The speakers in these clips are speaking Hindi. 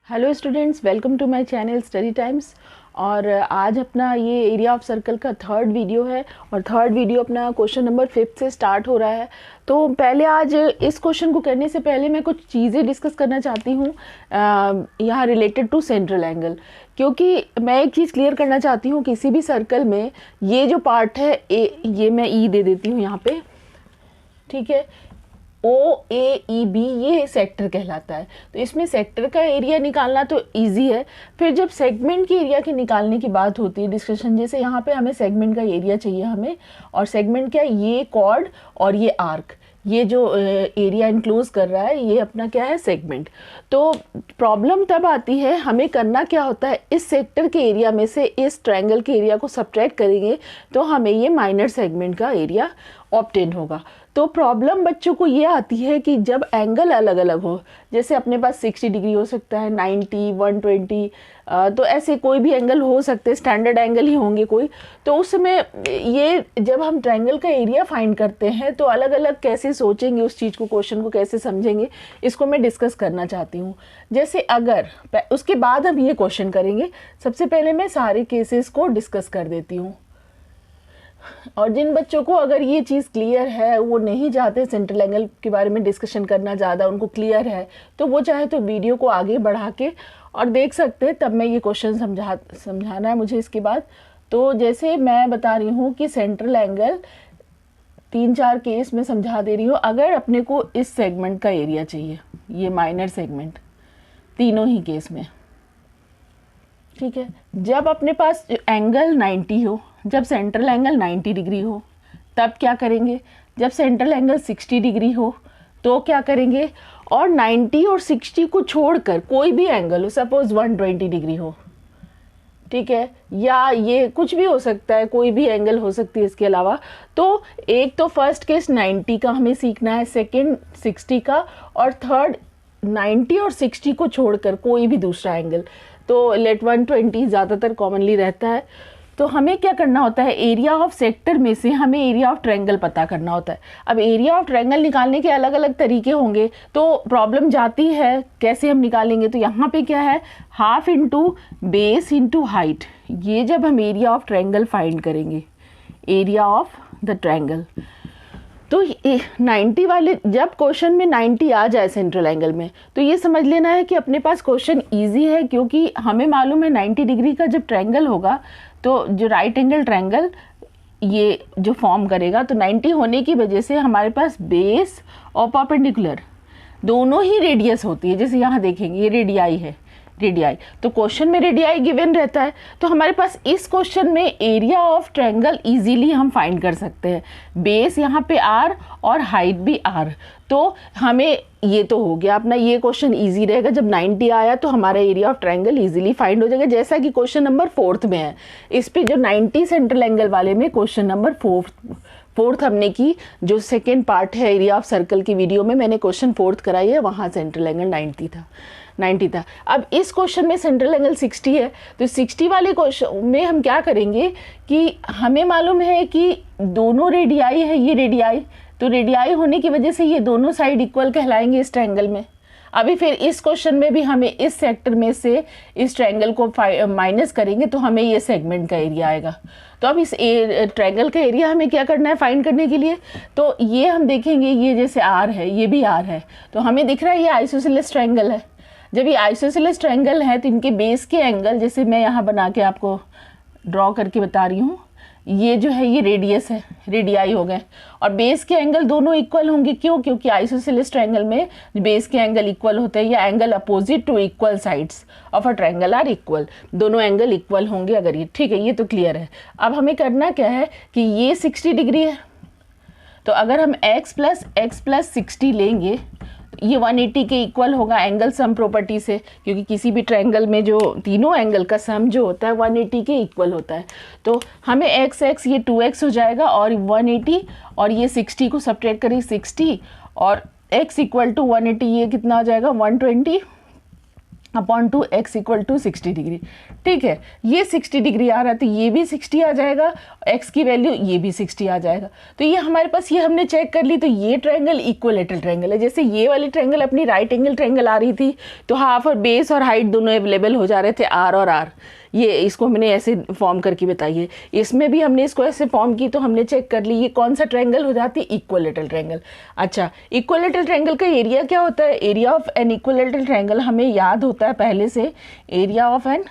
Hello students, welcome to my channel study times. और आज अपना ये एरिया ऑफ सर्कल का थर्ड वीडियो है और थर्ड वीडियो अपना क्वेश्चन नंबर 5 से स्टार्ट हो रहा है। तो पहले आज इस क्वेश्चन को करने से पहले मैं कुछ चीज़ें डिस्कस करना चाहती हूँ यहाँ रिलेटेड टू सेंट्रल एंगल, क्योंकि मैं एक चीज़ क्लियर करना चाहती हूँ। किसी भी सर्कल में ये जो पार्ट है ये मैं ई दे देती हूँ यहाँ पे, ठीक है। OAEB ये सेक्टर कहलाता है। तो इसमें सेक्टर का एरिया निकालना तो इजी है। फिर जब सेगमेंट की एरिया के निकालने की बात होती है डिस्कशन, जैसे यहाँ पे हमें सेगमेंट का एरिया चाहिए हमें, और सेगमेंट क्या, ये कॉर्ड और ये आर्क, ये जो एरिया इनक्लोज कर रहा है ये अपना क्या है, सेगमेंट। तो प्रॉब्लम तब आती है, हमें करना क्या होता है, इस सेक्टर के एरिया में से इस ट्रायंगल के एरिया को सब्ट्रैक्ट करेंगे तो हमें ये माइनर सेगमेंट का एरिया ऑब्टेन होगा। तो प्रॉब्लम बच्चों को ये आती है कि जब एंगल अलग अलग हो, जैसे अपने पास 60 डिग्री हो सकता है, 90, 120, तो ऐसे कोई भी एंगल हो सकते हैं, स्टैंडर्ड एंगल ही होंगे कोई। तो उस समय ये जब हम ट्रायंगल का एरिया फाइंड करते हैं तो अलग अलग कैसे सोचेंगे उस चीज़ को, क्वेश्चन को कैसे समझेंगे, इसको मैं डिस्कस करना चाहती हूँ। जैसे अगर उसके बाद हम ये क्वेश्चन करेंगे, सबसे पहले मैं सारे केसेस को डिस्कस कर देती हूँ। और जिन बच्चों को अगर ये चीज़ क्लियर है, वो नहीं चाहते सेंट्रल एंगल के बारे में डिस्कशन करना ज़्यादा, उनको क्लियर है, तो वो चाहे तो वीडियो को आगे बढ़ा के और देख सकते हैं। तब मैं ये क्वेश्चन समझाना है मुझे इसके बाद। तो जैसे मैं बता रही हूँ कि सेंट्रल एंगल 3-4 केस में समझा दे रही हूँ। अगर अपने को इस सेगमेंट का एरिया चाहिए, ये माइनर सेगमेंट, तीनों ही केस में, ठीक है। जब अपने पास एंगल 90 हो, जब सेंट्रल एंगल 90 डिग्री हो, तब क्या करेंगे, जब सेंट्रल एंगल 60 डिग्री हो तो क्या करेंगे, और 90 और 60 को छोड़कर कोई भी एंगल हो, सपोज 120 डिग्री हो, ठीक है, या ये कुछ भी हो सकता है, कोई भी एंगल हो सकती है इसके अलावा। तो एक तो फर्स्ट केस 90 का हमें सीखना है, सेकेंड 60 का, और थर्ड 90 और 60 को छोड़कर कोई भी दूसरा एंगल। तो लेट 120 ज़्यादातर कॉमनली रहता है। तो हमें क्या करना होता है, एरिया ऑफ सेक्टर में से हमें एरिया ऑफ ट्रायंगल पता करना होता है। अब एरिया ऑफ ट्रायंगल निकालने के अलग अलग तरीके होंगे, तो प्रॉब्लम जाती है कैसे हम निकालेंगे। तो यहाँ पे क्या है, half into base into height. ये जब हम एरिया ऑफ ट्रायंगल फाइंड करेंगे, एरिया ऑफ द ट्रायंगल, तो 90 वाले, जब क्वेश्चन में 90 आ जाए सेंट्रल एंगल में, तो ये समझ लेना है कि अपने पास क्वेश्चन इजी है, क्योंकि हमें मालूम है 90 डिग्री का जब ट्रायंगल होगा तो जो राइट एंगल ट्रायंगल ये जो फॉर्म करेगा, तो 90 होने की वजह से हमारे पास बेस और परपेंडिकुलर दोनों ही रेडियस होती है। जैसे यहाँ देखेंगे ये रेडियाई है, रेडियाई, तो क्वेश्चन में रेडियाई गिवन रहता है। तो हमारे पास इस क्वेश्चन में एरिया ऑफ ट्रायंगल इजीली हम फाइंड कर सकते हैं। बेस यहाँ पे आर और हाइट भी आर, तो हमें ये तो हो गया अपना, ये क्वेश्चन इजी रहेगा। जब 90 आया तो हमारा area of triangle easily find हो जाएगा, जैसा कि क्वेश्चन नंबर 4 में है। इस पे जो 90 सेंट्रल एंगल वाले में क्वेश्चन नंबर 4 हमने की, जो सेकेंड पार्ट है एरिया ऑफ सर्कल की वीडियो में मैंने क्वेश्चन 4 कराई है, वहाँ सेंट्रल एंगल 90 था। अब इस क्वेश्चन में सेंट्रल एंगल 60 है, तो 60 वाले क्वेश्चन में हम क्या करेंगे कि हमें मालूम है कि दोनों रेडियाई है, ये रेडियाई, तो रेडियाई होने की वजह से ये दोनों साइड इक्वल कहलाएंगे इस ट्रायंगल में। अभी फिर इस क्वेश्चन में भी हमें इस सेक्टर में से इस ट्रायंगल को माइनस करेंगे तो हमें ये सेगमेंट का एरिया आएगा। तो अब इस ट्रायंगल का एरिया हमें क्या करना है फाइंड करने के लिए, तो ये हम देखेंगे, ये जैसे आर है, ये भी आर है, तो हमें दिख रहा है ये आइसोसेलेस ट्रायंगल है। जब ये आइसोसेलेस ट्रायंगल है तो इनके बेस के एंगल, जैसे मैं यहाँ बना के आपको ड्रॉ करके बता रही हूँ, ये जो है ये रेडियस है, रेडियाई हो गए, और बेस के एंगल दोनों इक्वल होंगे। क्यों? क्योंकि आइसोसेलेस ट्रायंगल में बेस के एंगल इक्वल होते हैं, या angle opposite to equal sides of a triangle are equal, दोनों एंगल इक्वल होंगे अगर ये, ठीक है, ये तो क्लियर है। अब हमें करना क्या है कि ये 60 डिग्री है, तो अगर हम x प्लस 60 लेंगे, ये 180 के इक्वल होगा एंगल सम प्रॉपर्टी से, क्योंकि किसी भी ट्रायंगल में जो तीनों एंगल का सम जो होता है 180 के इक्वल होता है। तो हमें x ये 2x हो जाएगा, और 180 और ये 60 को सब्ट्रैक्ट करें 60, और x इक्वल टू 180, ये कितना आ जाएगा 120, upon 2 x equal to 60 degree. ठीक है, ये 60 डिग्री आ रहा है तो ये भी 60 आ जाएगा, x की वैल्यू ये भी 60 आ जाएगा। तो ये हमारे पास, ये हमने चेक कर ली, तो ये ट्रायंगल इक्विलेटरल ट्रायंगल है। जैसे ये वाली ट्रायंगल अपनी राइट एंगल ट्रायंगल आ रही थी, तो हाफ और बेस और हाइट दोनों अवेलेबल हो जा रहे थे, r और r। ये इसको हमने ऐसे फॉर्म करके बताइए। इसमें भी हमने इसको ऐसे फॉर्म की, तो हमने चेक कर ली ये कौन सा ट्रायंगल हो जाती है, इक्विलेटरल ट्रायंगल। अच्छा, इक्विलेटरल ट्रायंगल का एरिया क्या होता है? Area of an equilateral triangle हमें याद होता है पहले से, area of an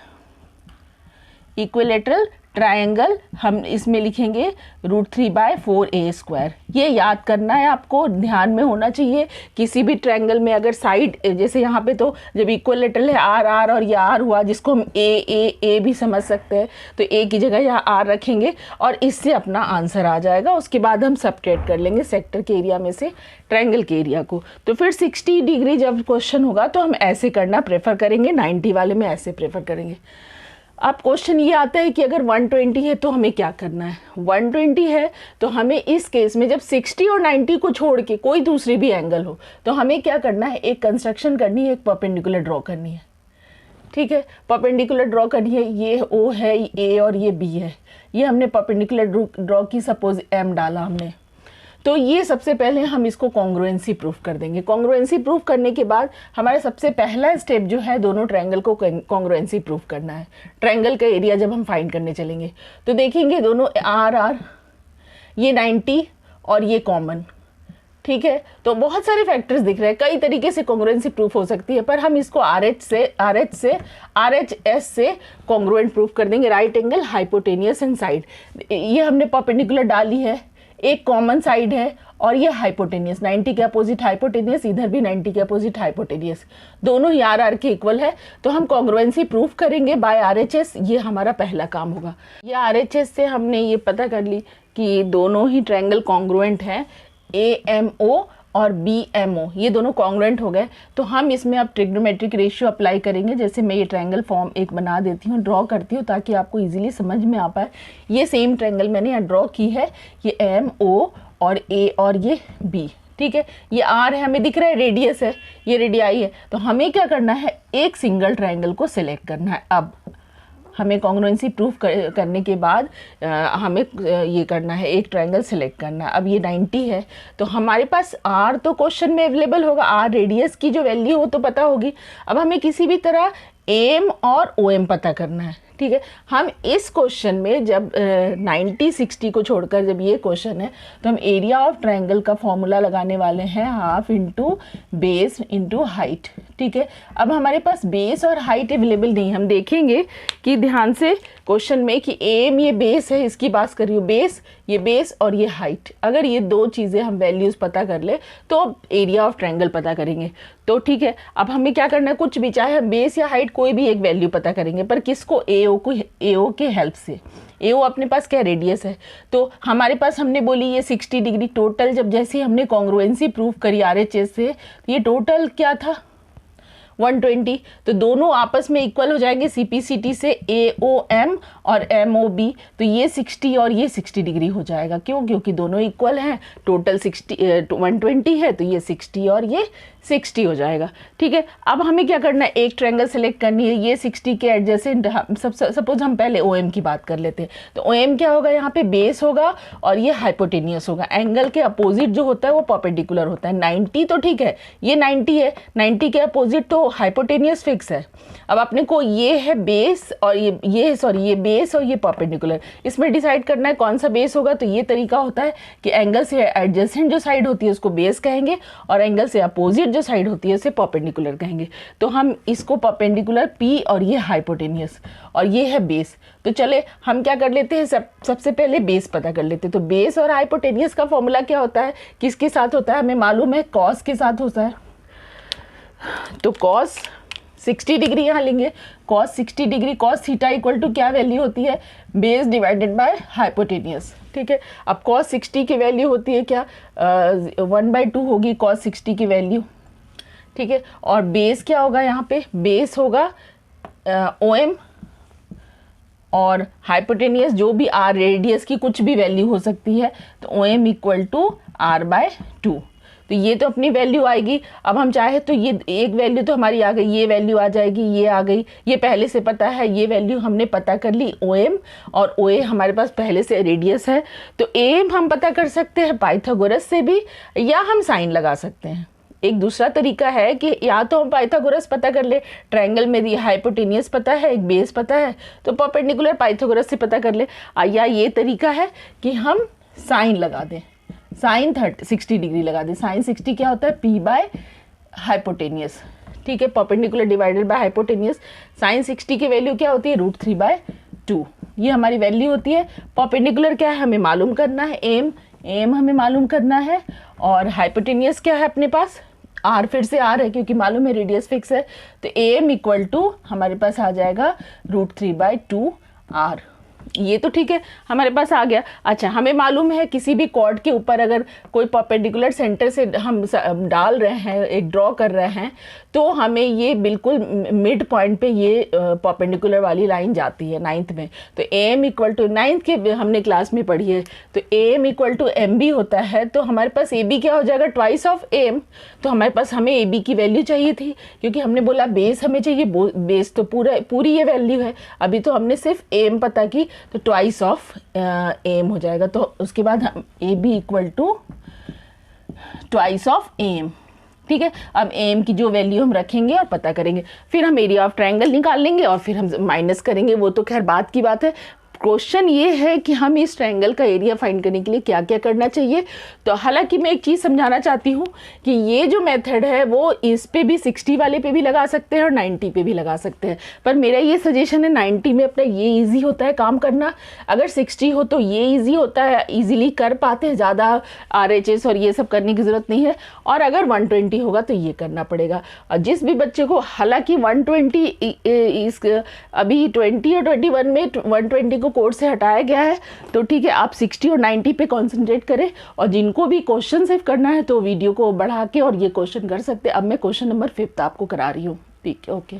equilateral triangle हम इसमें लिखेंगे √3/4a²। ये याद करना है आपको, ध्यान में होना चाहिए। किसी भी ट्रायंगल में अगर साइड, जैसे यहाँ पे तो जब इक्विलेटरल है आर आर और ये आर हुआ, जिसको हम ए भी समझ सकते हैं, तो ए की जगह यहाँ आर रखेंगे और इससे अपना आंसर आ जाएगा। उसके बाद हम सबट्रैक्ट कर लेंगे सेक्टर के एरिया में से ट्रायंगल के एरिया को। तो फिर 60 डिग्री जब क्वेश्चन होगा तो हम ऐसे करना प्रेफर करेंगे, 90 वाले में ऐसे प्रेफर करेंगे। अब क्वेश्चन ये आता है कि अगर 120 है तो हमें क्या करना है? 120 है तो हमें इस केस में जब 60 और 90 को छोड़ के कोई दूसरी भी एंगल हो, तो हमें क्या करना है? एक कंस्ट्रक्शन करनी है, एक परपेंडिकुलर ड्रॉ करनी है। ठीक है, परपेंडिकुलर ड्रॉ करनी है। ये ओ है, ए और ये बी है। ये हमने परपेंडिकुलर ड्रॉ की, सपोज एम डाला हमने। तो ये सबसे पहले हम इसको कॉन्ग्रुएंसी प्रूफ कर देंगे। कॉन्ग्रुएंसी प्रूफ करने के बाद हमारा सबसे पहला स्टेप जो है, दोनों ट्रायंगल को कॉन्ग्रुएंसी प्रूफ करना है। ट्रायंगल का एरिया जब हम फाइंड करने चलेंगे तो देखेंगे दोनों आर आर, ये 90 और ये कॉमन। ठीक है, तो बहुत सारे फैक्टर्स दिख रहे हैं, कई तरीके से कॉन्ग्रुएंसी प्रूफ हो सकती है, पर हम इसको RHS से कॉन्ग्रुएंट प्रूफ कर देंगे। Right angle, hypotenuse and side, ये हमने परपेंडिकुलर डाली है, एक कॉमन साइड है और ये हाइपोटेनियस, 90 के अपोजिट हाइपोटेनियस, इधर भी 90 के अपोजिट हाइपोटेनियस, दोनों ही आर आर के इक्वल है। तो हम कॉन्ग्रुएंसी प्रूफ करेंगे बाय RHS, ये हमारा पहला काम होगा। ये RHS से हमने ये पता कर ली कि दोनों ही ट्रायंगल कॉन्ग्रुएंट हैं, AMO और BMO, ये दोनों कॉन्ग्रुएंट हो गए। तो हम इसमें अब ट्रिग्नोमेट्रिक रेशियो अप्लाई करेंगे। जैसे मैं ये ट्रायंगल फॉर्म एक बना देती हूँ, ड्रॉ करती हूँ ताकि आपको इजीली समझ में आ पाए। ये सेम ट्रायंगल मैंने यहाँ ड्रॉ की है, ये MO और A और ये B। ठीक है, ये R है, हमें दिख रहा है रेडियस है, ये रेडियाई है। तो हमें क्या करना है? एक सिंगल ट्रायंगल को सिलेक्ट करना है। अब हमें कॉन्ग्रुएंसी प्रूफ करने के बाद हमें ये करना है, एक ट्रायंगल सेलेक्ट करना है। अब ये 90 है तो हमारे पास R तो क्वेश्चन में अवेलेबल होगा, R रेडियस की जो वैल्यू हो तो पता होगी। अब हमें किसी भी तरह AM और OM पता करना है। ठीक है, हम इस क्वेश्चन में जब 90 60 को छोड़कर जब ये क्वेश्चन है तो हम एरिया ऑफ ट्रायंगल का फॉर्मूला लगाने वाले हैं, half into base into height. ठीक है, अब हमारे पास बेस और हाइट अवेलेबल नहीं, हम देखेंगे कि ध्यान से क्वेश्चन में कि एम ये बेस है, इसकी बात कर रही हूँ, बेस, ये बेस और ये हाइट, अगर ये दो चीज़ें हम वैल्यूज़ पता कर ले तो एरिया ऑफ ट्रायंगल पता करेंगे। तो ठीक है, अब हमें क्या करना है, कुछ भी, चाहे हम बेस या हाइट कोई भी एक वैल्यू पता करेंगे, पर किसको? AO के हेल्प से। AO अपने पास क्या रेडियस है, तो हमारे पास हमने बोली ये 60 डिग्री टोटल। जब जैसे हमने कॉन्ग्रुएंसी प्रूफ करी RHS से, ये टोटल क्या था? 120। तो दोनों आपस में इक्वल हो जाएंगे CPCT से, AOM और MOB। तो ये 60 और ये 60 डिग्री हो जाएगा। क्यों? क्योंकि दोनों इक्वल हैं। टोटल 120 है तो ये 60 और ये 60 हो जाएगा। ठीक है, अब हमें क्या करना है? एक ट्रायंगल सेलेक्ट करनी है, ये 60 के एडजेसेंट। सपोज हम पहले OM की बात कर लेते हैं, तो OM क्या होगा? यहाँ पे बेस होगा और ये हाइपोटेनियस होगा। एंगल के अपोजिट जो होता है वो परपेंडिकुलर होता है। 90 तो ठीक है, ये 90 है, 90 के अपोजिट तो हाइपोटेनियस फिक्स है। अब अपने को ये है बेस और ये बेस और ये परपेंडिकुलर, इसमें डिसाइड करना है कौन सा बेस होगा। तो ये तरीका होता है कि एंगल से एडजेसेंट जो साइड होती है उसको बेस कहेंगे और एंगल से अपोजिट जो साइड होती है उसे परपेंडिकुलर कहेंगे। तो हम इसको परपेंडिकुलर P और ये हाइपोटेनियस और ये है बेस। तो चले हम क्या कर लेते हैं, सबसे पहले बेस पता कर लेते हैं। तो बेस और हाइपोटेनियस का फॉर्मूला क्या होता है, किसके साथ होता है? हमें मालूम है, कॉस के साथ होता है। तो कॉस 60 डिग्री यहाँ लेंगे, cos 60 degree, cos theta equal to क्या वैल्यू होती है? Base divided by hypotenuse. ठीक है, अब कॉस 60 की वैल्यू होती है क्या? 1/2 होगी कॉस 60 की वैल्यू। ठीक है, और बेस क्या होगा? यहाँ पे बेस होगा OM और हाइपोटेनियस जो भी R रेडियस की कुछ भी वैल्यू हो सकती है, तो OM इक्वल टू R/2। तो ये तो अपनी वैल्यू आएगी। अब हम चाहे तो ये एक वैल्यू तो हमारी आ गई, ये वैल्यू आ जाएगी, ये आ गई, ये पहले से पता है, ये वैल्यू हमने पता कर ली OM, और OA हमारे पास पहले से रेडियस है। तो AM हम पता कर सकते हैं पाइथागोरस से भी, या हम साइन लगा सकते हैं। एक दूसरा तरीका है कि या तो हम पाइथागोरस पता कर ले, ट्रायंगल में ये हाइपोटेनियस पता है, एक बेस पता है, तो परपेंडिकुलर पाइथागोरस से पता कर ले, या ये तरीका है कि हम साइन लगा दें, साइन 60 डिग्री लगा दें। साइन 60 क्या होता है? P बाय हाइपोटेनियस, ठीक है, perpendicular divided by hypotenuse. Sine 60 की वैल्यू क्या होती है? √3/2, ये हमारी वैल्यू होती है। परपेंडिकुलर क्या है हमें मालूम करना है, एम हमें मालूम करना है, और हाइपोटेनियस क्या है अपने पास? R, फिर से R है क्योंकि मालूम है रेडियस फिक्स है, तो AM इक्वल टू हमारे पास आ जाएगा √3/2R। ये तो ठीक है, हमारे पास आ गया। अच्छा, हमें मालूम है किसी भी कॉर्ड के ऊपर अगर कोई परपेंडिकुलर सेंटर से हम डाल रहे हैं, एक ड्रॉ कर रहे हैं, तो हमें ये बिल्कुल मिड पॉइंट पे ये परपेंडिकुलर वाली लाइन जाती है 9th में। तो AM इक्वल टू 9th के हमने क्लास में पढ़ी है, तो AM इक्वल टू MB होता है। तो हमारे पास AB क्या हो जाएगा? Twice of AM। तो हमारे पास हमें AB की वैल्यू चाहिए थी, क्योंकि हमने बोला बेस हमें चाहिए, बेस तो पूरी ये वैल्यू है। अभी तो हमने सिर्फ AM पता की, तो ट्वाइस ऑफ AM हो जाएगा। तो उसके बाद हम AB equal to twice of AM, ठीक है। अब AM की जो वैल्यू हम रखेंगे और पता करेंगे, फिर हम एरिया ऑफ ट्रायंगल निकाल लेंगे और फिर हम माइनस करेंगे, वो तो खैर बात की बात है। क्वेश्चन ये है कि हम इस ट्रायंगल का एरिया फाइंड करने के लिए क्या क्या करना चाहिए। तो हालांकि मैं एक चीज़ समझाना चाहती हूँ कि ये जो मेथड है वो इस पे भी 60 वाले पे भी लगा सकते हैं और 90 पे भी लगा सकते हैं, पर मेरा ये सजेशन है 90 में अपना ये इजी होता है काम करना। अगर 60 हो तो ये इजी होता है, इजीली कर पाते हैं, ज़्यादा RHS और ये सब करने की ज़रूरत नहीं है। और अगर 120 होगा तो ये करना पड़ेगा। और जिस भी बच्चे को, हालांकि 120 इस अभी 20 और 21 में 120 को कोर्स से हटाया गया है, तो ठीक है, आप 60 और 90 पे कंसंट्रेट करें। और जिनको भी क्वेश्चन सिर्फ करना है तो वीडियो को बढ़ा के और ये क्वेश्चन कर सकते हैं। अब मैं क्वेश्चन नंबर 5 आपको करा रही हूँ, ठीक है, ओके।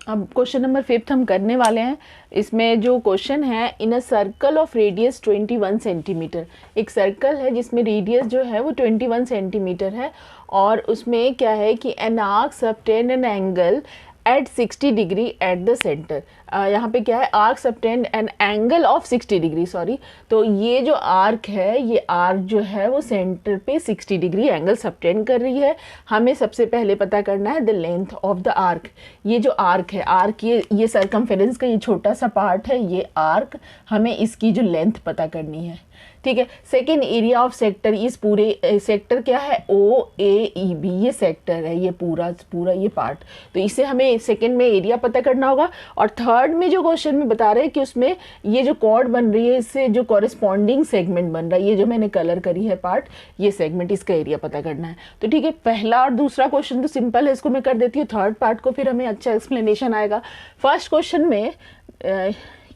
अब क्वेश्चन नंबर 5 हम करने वाले हैं। इसमें जो क्वेश्चन है, in a circle of radius 21 centimetre, एक सर्कल है जिसमें रेडियस जो है वो 21 सेंटीमीटर है, और उसमें क्या है कि an arc subtend an angle at 60 degree at the centre. यहाँ पे क्या है? Arc subtend an angle of 60 degree, sorry. तो ये जो आर्क है, ये आर्क जो है वो सेंटर पे 60 डिग्री एंगल सबटेंड कर रही है। हमें सबसे पहले पता करना है the length of the arc. ये जो आर्क है, आर्क ये सर्कमफेरेंस का ये छोटा सा पार्ट है, ये आर्क, हमें इसकी जो लेंथ पता करनी है, ठीक है। सेकेंड, एरिया ऑफ सेक्टर, इस पूरे सेक्टर क्या है? OAEB, ये सेक्टर है, ये पूरा ये पार्ट, तो इसे हमें सेकेंड में एरिया पता करना होगा। और थर्ड में जो क्वेश्चन में बता रहे हैं कि उसमें ये जो कॉर्ड बन रही है, इससे जो कॉरेस्पॉन्डिंग सेगमेंट बन रहा है, ये जो मैंने कलर करी है पार्ट, ये सेगमेंट, इसका एरिया पता करना है। तो ठीक है, पहला और दूसरा क्वेश्चन तो सिंपल है, इसको मैं कर देती हूँ। थर्ड पार्ट को फिर हमें अच्छा एक्सप्लेनेशन आएगा। फर्स्ट क्वेश्चन में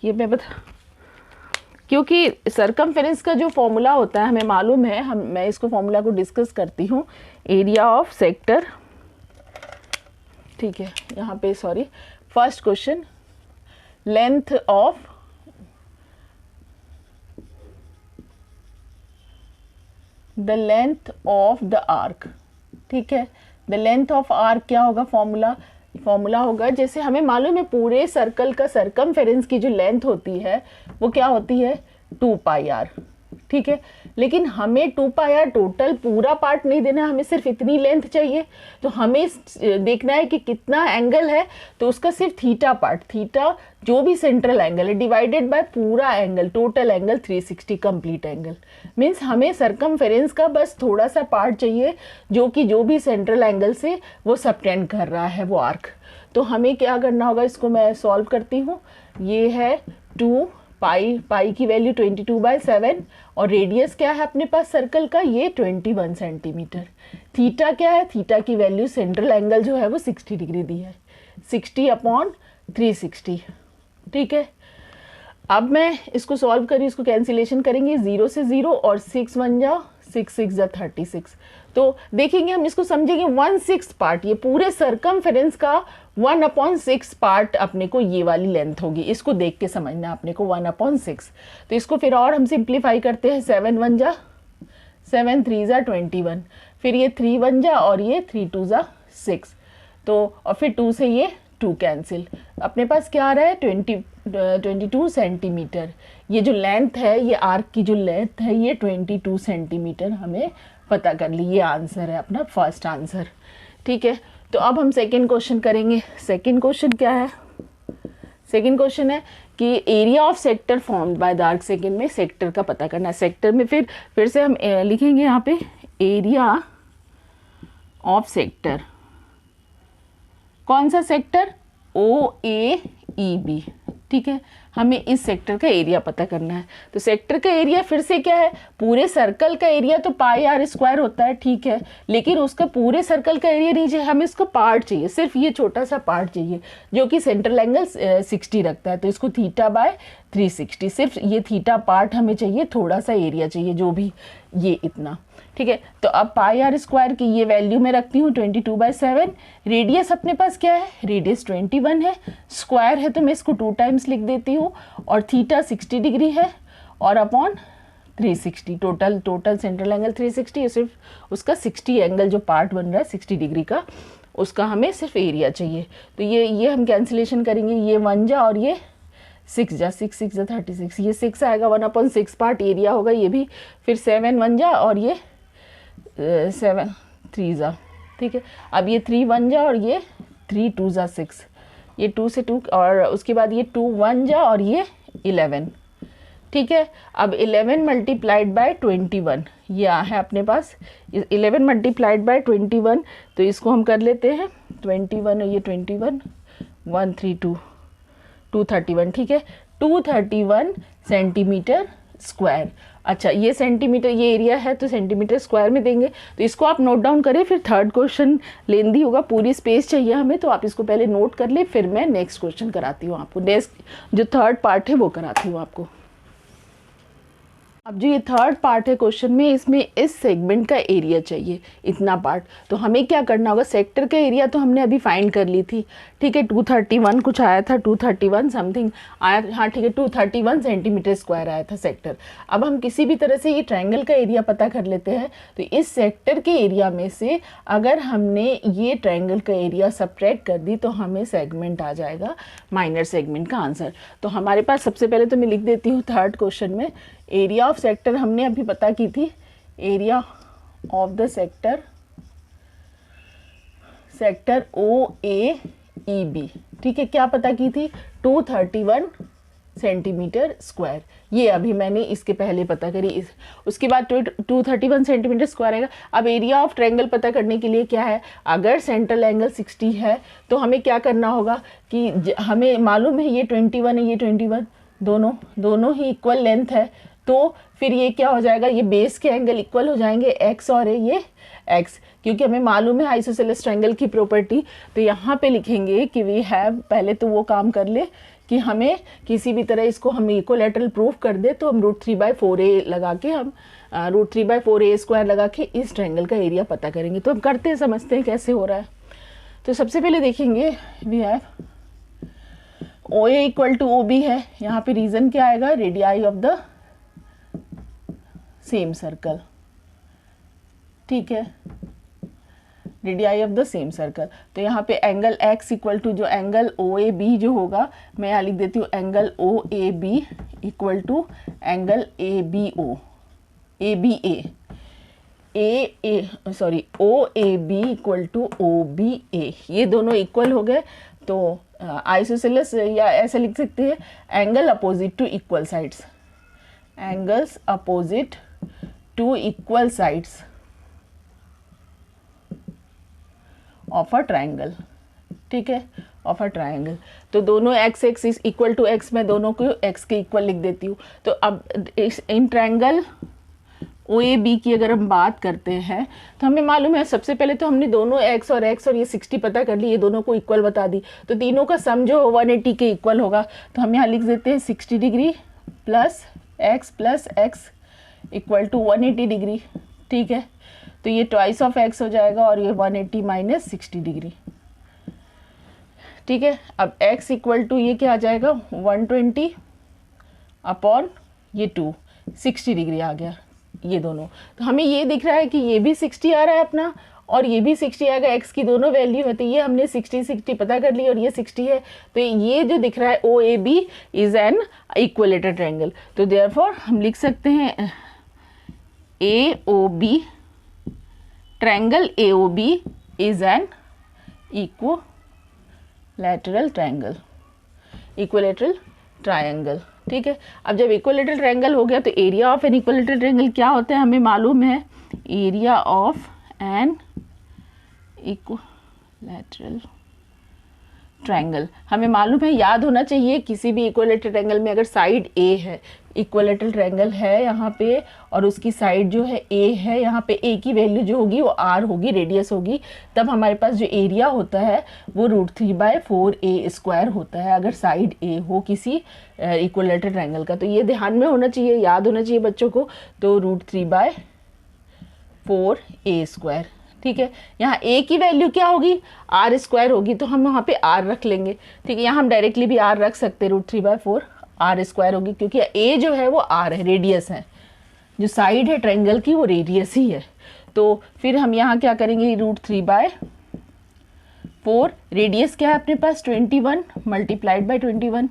ये मैं क्योंकि सरकमफेरेंस का जो फॉर्मूला होता है हमें मालूम है, मैं इसको फॉर्मूला को डिस्कस करती हूँ। एरिया ऑफ सेक्टर, ठीक है, यहाँ पे sorry, first question, length of the arc, ठीक है। द लेंथ ऑफ आर्क क्या होगा? फॉर्मूला होगा, जैसे हमें मालूम है पूरे सर्कल का सरकमफेरेंस की जो लेंथ होती है वो क्या होती है? 2πr, ठीक है। लेकिन हमें 2πr टोटल पूरा पार्ट नहीं देना, हमें सिर्फ इतनी लेंथ चाहिए। तो हमें देखना है कि कितना एंगल है, तो उसका सिर्फ थीटा पार्ट, थीटा जो भी सेंट्रल एंगल है डिवाइडेड बाय पूरा angle, total angle 360 complete angle. Means हमें सरकमफेरेंस का बस थोड़ा सा पार्ट चाहिए जो भी सेंट्रल एंगल से वो सबटेंड कर रहा है वो आर्क। तो हमें क्या करना होगा, इसको मैं सॉल्व करती हूँ। ये है 2 पाई की वैल्यू 22/7, और रेडियस क्या है अपने पास सर्कल का? ये 21 सेंटीमीटर। थीटा क्या है? थीटा की वैल्यू सेंट्रल एंगल जो है वो 60 डिग्री दी है, 60/360, ठीक है। अब मैं इसको सॉल्व करी, इसको कैंसिलेशन करेंगे, 0 से 0 और 6 1 जा 6 6 जा 36। तो देखेंगे हम इसको समझेंगे 1/6 पार्ट, ये पूरे सरकमफेरेंस का 1/6 पार्ट अपने को ये वाली लेंथ होगी। इसको देख के समझना अपने को 1/6। तो इसको फिर और हम सिंप्लीफाई करते हैं, 7 1 जा 7 3 ज़ा 21, फिर ये 3 1 जा और ये 3 2 ज़ा 6, तो और फिर 2 से ये 2 कैंसिल, अपने पास क्या आ रहा है 22 सेंटीमीटर। ये जो लेंथ है, ये आर्क की जो लेंथ है ये 22 सेंटीमीटर हमें पता कर ली। ये आंसर है अपना फर्स्ट आंसर। ठीक है, तो अब हम सेकेंड क्वेश्चन करेंगे। सेकेंड क्वेश्चन क्या है? सेकेंड क्वेश्चन है कि area of sector formed by the arc second में सेक्टर का पता करना है। सेक्टर में फिर से हम लिखेंगे यहाँ पे एरिया ऑफ सेक्टर। कौन सा सेक्टर? OAEB। ठीक है, हमें इस सेक्टर का एरिया पता करना है। तो सेक्टर का एरिया फिर से क्या है? पूरे सर्कल का एरिया तो पाई आर स्क्वायर होता है, ठीक है, लेकिन उसका पूरे सर्कल का एरिया नहीं चाहिए, हमें इसका पार्ट चाहिए, सिर्फ ये छोटा सा पार्ट चाहिए जो कि सेंट्रल एंगल 60 रखता है। तो इसको थीटा बाय 360, सिर्फ ये थीटा पार्ट हमें चाहिए, थोड़ा सा एरिया चाहिए जो भी ये इतना। ठीक है, तो अब पाई आर स्क्वायर की ये वैल्यू मैं रखती हूँ 22/7। रेडियस अपने पास क्या है? रेडियस 21 है, स्क्वायर है तो मैं इसको 2 टाइम्स लिख देती हूँ, और थीटा 60 डिग्री है और अपॉन 360, टोटल सेंट्रल एंगल 360 है, सिर्फ उसका 60 एंगल जो पार्ट बन रहा है 60 डिग्री का, उसका हमें सिर्फ एरिया चाहिए। तो ये हम कैंसिलेशन करेंगे, ये 1 जा और ये 6 जा, 6 6 जा 36, ये 6 आएगा, 1/6 पार्ट एरिया होगा ये भी, फिर 7 1 जा और ये 7 3 जा। ठीक है, अब ये 3 1 जा और ये 3 2 जा 6, ये 2 से 2 और उसके बाद ये 2 1 जा और ये 11। ठीक है, अब 11 मल्टीप्लाइड बाय 21 ये है अपने पास, 11 मल्टीप्लाइड बाय 21, तो इसको हम कर लेते हैं 21 और ये 21 132 231। ठीक है, 231 सेंटीमीटर स्क्वायर। अच्छा, ये सेंटीमीटर, ये एरिया है तो सेंटीमीटर स्क्वायर में देंगे, तो इसको आप नोट डाउन करें, फिर थर्ड क्वेश्चन लेंदी होगा, पूरी स्पेस चाहिए हमें, तो आप इसको पहले नोट कर ले, फिर मैं नेक्स्ट क्वेश्चन कराती हूँ आपको। नेक्स्ट जो थर्ड पार्ट है वो कराती हूँ आपको। अब जो ये थर्ड पार्ट है क्वेश्चन में, इसमें इस सेगमेंट का एरिया चाहिए, इतना पार्ट। तो हमें क्या करना होगा? सेक्टर का एरिया तो हमने अभी फाइंड कर ली थी, ठीक है, 231 कुछ आया था, 231 समथिंग आया, हाँ ठीक है, 231 सेंटीमीटर स्क्वायर आया था सेक्टर। अब हम किसी भी तरह से ये ट्रायंगल का एरिया पता कर लेते हैं। तो इस सेक्टर के एरिया में से अगर हमने ये ट्रायंगल का एरिया सब्ट्रैक्ट कर दी तो हमें सेगमेंट आ जाएगा, माइनर सेगमेंट का आंसर। तो हमारे पास सबसे पहले तो मैं लिख देती हूँ थर्ड क्वेश्चन में, एरिया ऑफ सेक्टर हमने अभी पता की थी, area of the sector OAEB। ठीक है, क्या पता की थी? 231 सेंटीमीटर स्क्वायर। ये अभी मैंने इसके पहले पता करी, उसके बाद 231 सेंटीमीटर स्क्वायर आएगा। अब एरिया ऑफ ट्रायंगल पता करने के लिए क्या है? अगर सेंट्रल एंगल 60 है तो हमें क्या करना होगा कि हमें मालूम है ये 21 है, ये 21, दोनों ही इक्वल लेंथ है, तो फिर ये क्या हो जाएगा? ये बेस के एंगल इक्वल हो जाएंगे, एक्स और ये एक्स, क्योंकि हमें मालूम है आइसोसेलेस ट्रायंगल की प्रॉपर्टी। तो यहाँ पे लिखेंगे कि वी हैव, पहले तो वो काम कर ले कि हमें किसी भी तरह इसको हम इक्वलैटरल प्रूफ कर दे, तो हम √3/4a लगा के, हम √3/4a² लगा के इस ट्रायंगल का एरिया पता करेंगे। तो हम करते हैं, समझते हैं कैसे हो रहा है। तो सबसे पहले देखेंगे, वी हैव OA = OB है, यहाँ पे रीजन क्या आएगा? Radii of the same circle. ठीक है, radii of the same circle. तो यहाँ पे एंगल x = जो एंगल OAB जो होगा, मैं यहाँ लिख देती हूँ angle OAB = angle ABO, OAB = OBA, ये दोनों इक्वल हो गए। तो आइसोसेलेस या ऐसे लिख सकते हैं, angle opposite to equal sides, angles opposite to equal sides of a triangle. ठीक है, ऑफ अ ट्रायंगल। तो दोनों x axis equal to x, मैं दोनों को x के इक्वल लिख देती हूँ। तो अब इन ट्रायंगल OAB की अगर हम बात करते हैं तो हमें मालूम है, सबसे पहले तो हमने दोनों x और ये 60 पता कर ली, ये दोनों को इक्वल बता दी, तो तीनों का सम जो 180 के इक्वल होगा। तो हम यहाँ लिख देते हैं 60 डिग्री प्लस x = 180 डिग्री। ठीक है, तो ये ट्वाइस ऑफ x हो जाएगा और ये 180 - 60 डिग्री। ठीक है, अब x = ये क्या आ जाएगा? 120 अपॉन ये 2, 60 डिग्री आ गया। ये दोनों। तो हमें ये दिख रहा है कि ये भी 60 आ रहा है अपना और ये भी 60 आएगा, x की दोनों वैल्यू है, तो ये हमने 60 पता कर ली और ये 60 है। तो ये जो दिख रहा है OAB is an equilateral triangle. तो देयरफॉर हम लिख सकते हैं AOB triangle AOB is an equilateral triangle, equilateral triangle. ठीक है, अब जब इक्विलेटरल ट्रायंगल हो गया तो area of an equilateral triangle क्या होता है हमें मालूम है, area of an equilateral triangle हमें मालूम है, याद होना चाहिए किसी भी इक्विलेटरल ट्रायंगल में अगर साइड A है, इक्विलेटरल ट्रायंगल है यहाँ पे और उसकी साइड जो है A है, यहाँ पे A की वैल्यू जो होगी वो R होगी, रेडियस होगी, तब हमारे पास जो एरिया होता है वो √3/4A² होता है अगर साइड A हो किसी इक्विलेटरल ट्रायंगल का। तो ये ध्यान में होना चाहिए, याद होना चाहिए बच्चों को। तो √3/4A²। ठीक है, यहाँ A की वैल्यू क्या होगी, R² होगी, तो हम वहाँ पे R रख लेंगे। ठीक है, यहाँ हम डायरेक्टली भी R रख सकते हैं, √3/4 R² होगी, क्योंकि A जो है वो R है, रेडियस है, जो साइड है ट्रायंगल की वो रेडियस ही है। तो फिर हम यहाँ क्या करेंगे, √3/4 रेडियस क्या है अपने पास 21 मल्टीप्लाइड बाय 21।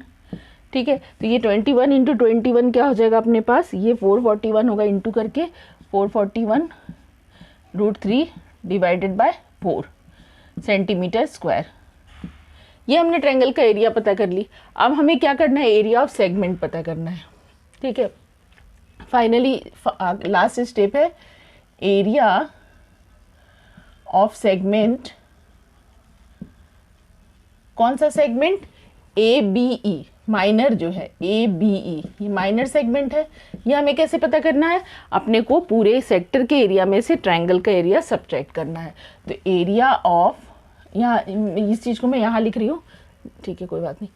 ठीक है, तो ये 21 × 21 क्या हो जाएगा अपने पास, ये 441 होगा, इंटू करके 441 √3 डिवाइडेड बाय 4 सेंटीमीटर स्क्वायर। ये हमने ट्रायंगल का एरिया पता कर ली। अब हमें क्या करना है, एरिया ऑफ सेगमेंट पता करना है। ठीक है, फाइनली लास्ट स्टेप है एरिया ऑफ सेगमेंट। कौन सा सेगमेंट, ABE, माइनर जो है ABE, ये माइनर सेगमेंट है। ये हमें कैसे पता करना है, अपने को पूरे सेक्टर के एरिया में से ट्रायंगल का एरिया सब्ट्रैक्ट करना है। तो एरिया ऑफ, यहाँ इस चीज़ को मैं यहाँ लिख रही हूँ, ठीक है कोई बात नहीं,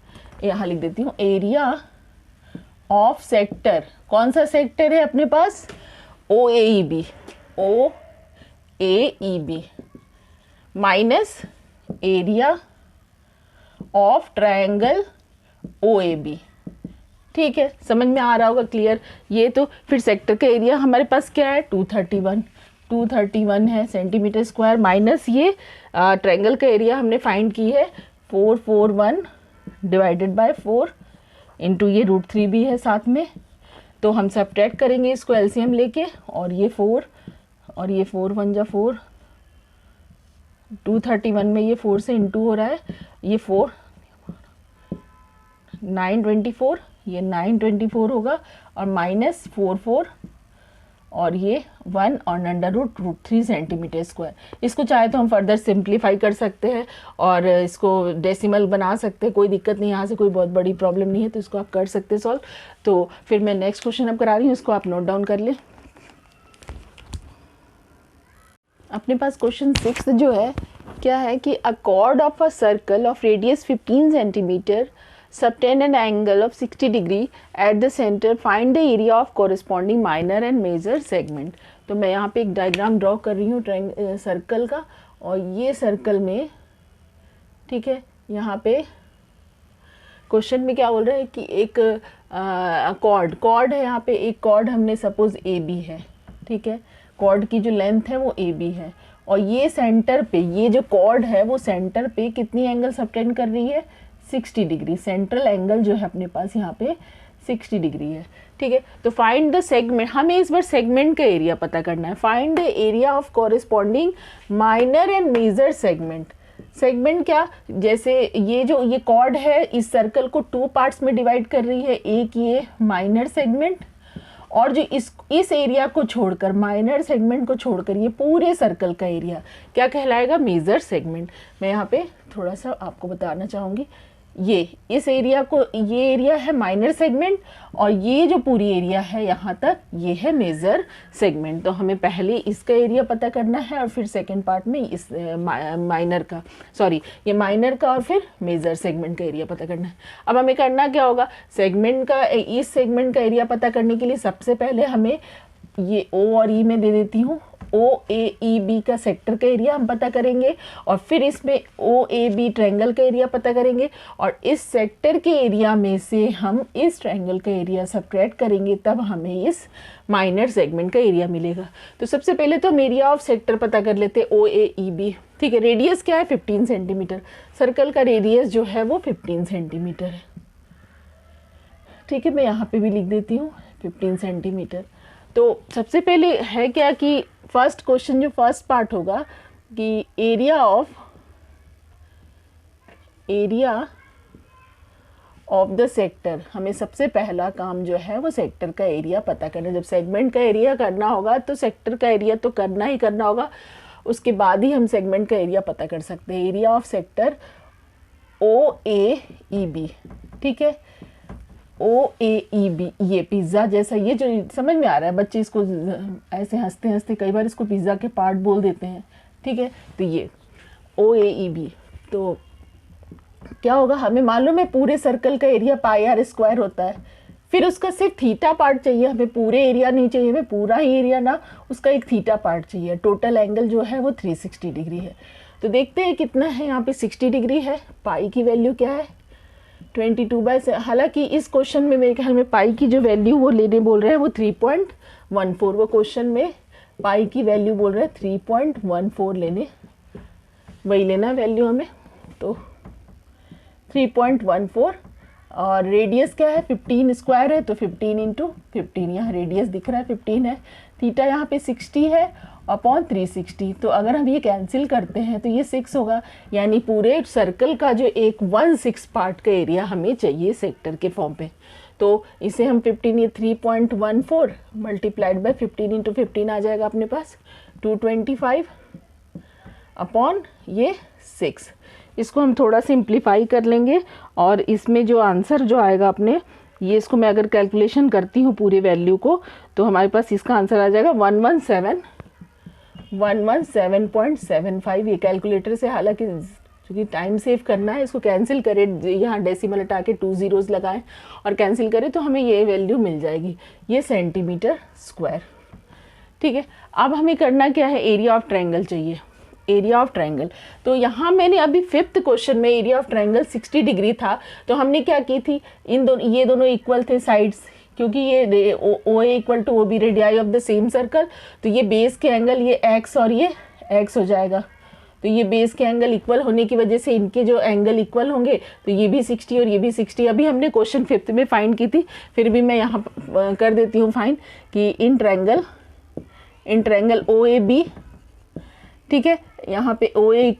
यहाँ लिख देती हूँ, एरिया ऑफ सेक्टर। कौन सा सेक्टर है अपने पास, OAEB, OAEB minus area of triangle OAB। ठीक है, समझ में आ रहा होगा, क्लियर। ये तो फिर सेक्टर का एरिया हमारे पास क्या है, 231 है सेंटीमीटर स्क्वायर, माइनस ये ट्रायंगल का एरिया हमने फाइंड की है 441 डिवाइडेड बाय 4 इंटू ये √3 भी है साथ में। तो हम सब्ट्रैक्ट करेंगे इसको एलसीएम लेके, और ये 4 और ये 4 1 जा 4, 231 में ये 4 से इंटू हो रहा है, ये 4 924, ये 924 होगा, और माइनस 44 और ये 1 और √3 सेंटीमीटर स्क्वायर। इसको चाहे तो हम फर्दर सिंप्लीफाई कर सकते हैं और इसको डेसिमल बना सकते हैं, कोई दिक्कत नहीं, यहाँ से कोई बहुत बड़ी प्रॉब्लम नहीं है, तो इसको आप कर सकते हैं सॉल्व। तो फिर मैं नेक्स्ट क्वेश्चन अब करा रही हूँ, इसको आप नोट डाउन कर लें। अपने पास क्वेश्चन 6 जो है क्या है कि अ chord of a circle of radius 15 centimetre subtend an angle of 60 degree at the center, find the area of corresponding minor and major segment। तो मैं यहाँ पे एक डायग्राम ड्रॉ कर रही हूँ सर्कल का, और ये सर्कल में, ठीक है, यहाँ पे क्वेश्चन में क्या बोल रहे हैं कि एक कॉर्ड है, यहाँ पे एक कॉर्ड हमने सपोज AB है, ठीक है, कॉर्ड की जो लेंथ है वो AB है, और ये सेंटर पे, ये जो कॉर्ड है वो सेंटर पे कितनी एंगल सबटेंड कर रही है, 60 डिग्री। सेंट्रल एंगल जो है अपने पास यहाँ पे 60 डिग्री है। ठीक है, तो फाइंड द सेगमेंट, हमें इस बार सेगमेंट का एरिया पता करना है। Find the area of corresponding minor and major segment. Segment क्या, जैसे ये कॉर्ड है इस सर्कल को 2 पार्ट्स में डिवाइड कर रही है, एक ये माइनर सेगमेंट, और जो इस एरिया को छोड़कर, माइनर सेगमेंट को छोड़कर, ये पूरे सर्कल का एरिया क्या कहलाएगा, मेजर सेगमेंट। मैं यहाँ पे थोड़ा सा आपको बताना चाहूँगी, इस एरिया को, ये एरिया है माइनर सेगमेंट, और ये जो पूरी एरिया है यहाँ तक, ये है मेजर सेगमेंट। तो हमें पहले इसका एरिया पता करना है और फिर सेकंड पार्ट में इस माइनर का, ये माइनर का और फिर मेजर सेगमेंट का एरिया पता करना है। अब हमें करना क्या होगा, सेगमेंट का, इस सेगमेंट का एरिया पता करने के लिए सबसे पहले हमें ये O और E में दे देती हूँ, OAEB का सेक्टर का एरिया हम पता करेंगे, और फिर इसमें OAB ट्रायंगल का एरिया पता करेंगे, और इस सेक्टर के एरिया में से हम इस ट्रायंगल का एरिया सबट्रैक्ट करेंगे, तब हमें इस माइनर सेगमेंट का एरिया मिलेगा। तो सबसे पहले तो हम एरिया ऑफ सेक्टर पता कर लेते हैं, OAEB। ठीक है, रेडियस क्या है 15 सेंटीमीटर, सर्कल का रेडियस जो है वो 15 सेंटीमीटर है। ठीक है, मैं यहाँ पे भी लिख देती हूँ 15 सेंटीमीटर। तो सबसे पहले है क्या कि फर्स्ट क्वेश्चन जो फर्स्ट पार्ट होगा कि एरिया ऑफ द सेक्टर, हमें सबसे पहला काम जो है वो सेक्टर का एरिया पता करना। जब सेगमेंट का एरिया करना होगा तो सेक्टर का एरिया तो करना ही करना होगा, उसके बाद ही हम सेगमेंट का एरिया पता कर सकते हैं। Area of sector OAEB। ठीक है, OAEB, ये पिज़्ज़ा जैसा, ये जो समझ में आ रहा है, बच्चे इसको ऐसे हंसते हंसते कई बार इसको पिज़्ज़ा के पार्ट बोल देते हैं। ठीक है, तो ये OAEB, तो क्या होगा, हमें मालूम है पूरे सर्कल का एरिया πr² होता है, फिर उसका सिर्फ थीटा पार्ट चाहिए, हमें पूरे एरिया नहीं चाहिए, हमें पूरा ही एरिया ना, उसका एक थीटा पार्ट चाहिए। टोटल एंगल जो है वो 360 डिग्री है। तो देखते हैं कितना है, यहाँ पे 60 डिग्री है। पाई की वैल्यू क्या है 22/7। हालांकि इस क्वेश्चन में मेरे ख्याल में पाई की जो वैल्यू वो लेने बोल रहे हैं वो 3.14, वो क्वेश्चन में पाई की वैल्यू बोल रहे हैं 3.14 लेने, वही लेना वैल्यू हमें। तो 3.14, और रेडियस क्या है 15 स्क्वायर है, तो 15 इंटू 15, यहाँ रेडियस दिख रहा है 15 है। थीटा यहाँ पे 60 है अपॉन 360, तो अगर हम ये कैंसिल करते हैं तो ये 6 होगा, यानी पूरे सर्कल का जो एक 1/6 पार्ट का एरिया हमें चाहिए सेक्टर के फॉर्म पे। तो इसे हम 15, ये 3.14 मल्टीप्लाइड बाय 15 इंटू 15 आ जाएगा अपने पास 225 अपॉन ये 6। इसको हम थोड़ा सिंप्लीफाई कर लेंगे, और इसमें जो आंसर जो आएगा अपने, ये इसको मैं अगर कैलकुलेशन करती हूँ पूरे वैल्यू को, तो हमारे पास इसका आंसर आ जाएगा 117.75। ये कैलकुलेटर से, हालांकि क्योंकि टाइम सेव करना है, इसको कैंसिल करें, यहाँ डेसिमल हटा के 2 zeros लगाएं और कैंसिल करें तो हमें ये वैल्यू मिल जाएगी, ये सेंटीमीटर स्क्वायर। ठीक है, अब हमें करना क्या है, एरिया ऑफ ट्रायंगल चाहिए, एरिया ऑफ ट्रायंगल। तो यहाँ मैंने अभी 5th क्वेश्चन में एरिया ऑफ ट्रायंगल 60 डिग्री था, तो हमने क्या की थी, ये दोनों इक्वल थे साइड्स, क्योंकि ये OA = OB radii of the same circle, तो ये बेस के एंगल ये x और ये x हो जाएगा। तो ये बेस के एंगल इक्वल होने की वजह से इनके जो एंगल इक्वल होंगे, तो ये भी 60 और ये भी 60। अभी हमने क्वेश्चन 5th में फाइंड की थी, फिर भी मैं यहाँ कर देती हूँ फाइंड कि इन ट्रायंगल OAB, ठीक है, यहाँ पे OA =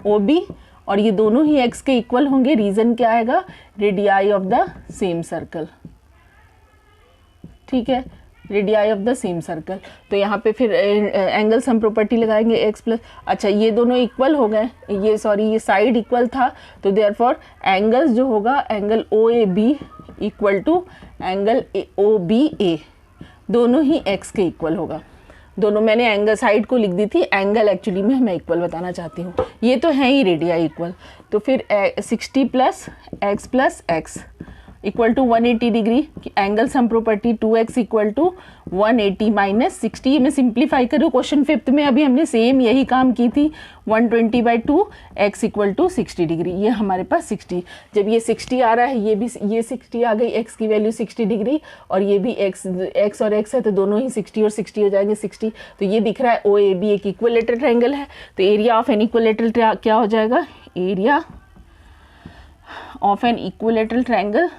OB, और ये दोनों ही x के इक्वल होंगे। रीज़न क्या आएगा, radii of the same circle. ठीक है, radii of the same circle. तो यहाँ पे फिर एंगल सम प्रॉपर्टी लगाएंगे x+, अच्छा ये दोनों इक्वल हो गए, ये साइड इक्वल था, तो देयरफॉर एंगल्स जो होगा, एंगल OAB = एंगल OBA, दोनों ही x के इक्वल होगा। दोनों मैंने एंगल साइड को लिख दी थी, एंगल एक्चुअली में मैं इक्वल बताना चाहती हूँ, ये तो है ही रेडियाई इक्वल। तो फिर 60 + x + x = 180 degree. Angle sum property 2x = 180 - 60। मैं सिंप्लीफाई करूँ, क्वेश्चन 5th में अभी हमने सेम यही काम की थी, 120/2 x = 60 डिग्री। ये हमारे पास 60, जब ये 60 आ रहा है, ये 60 आ गई, x की वैल्यू 60 डिग्री, और ये भी x और x है, तो दोनों ही 60 और 60 हो जाएंगे 60। तो ये दिख रहा है OAB एक इक्विलेटरल ट्रायंगल है, तो एरिया ऑफ एन इक्विलेटरल क्या हो जाएगा, area of an equilateral triangle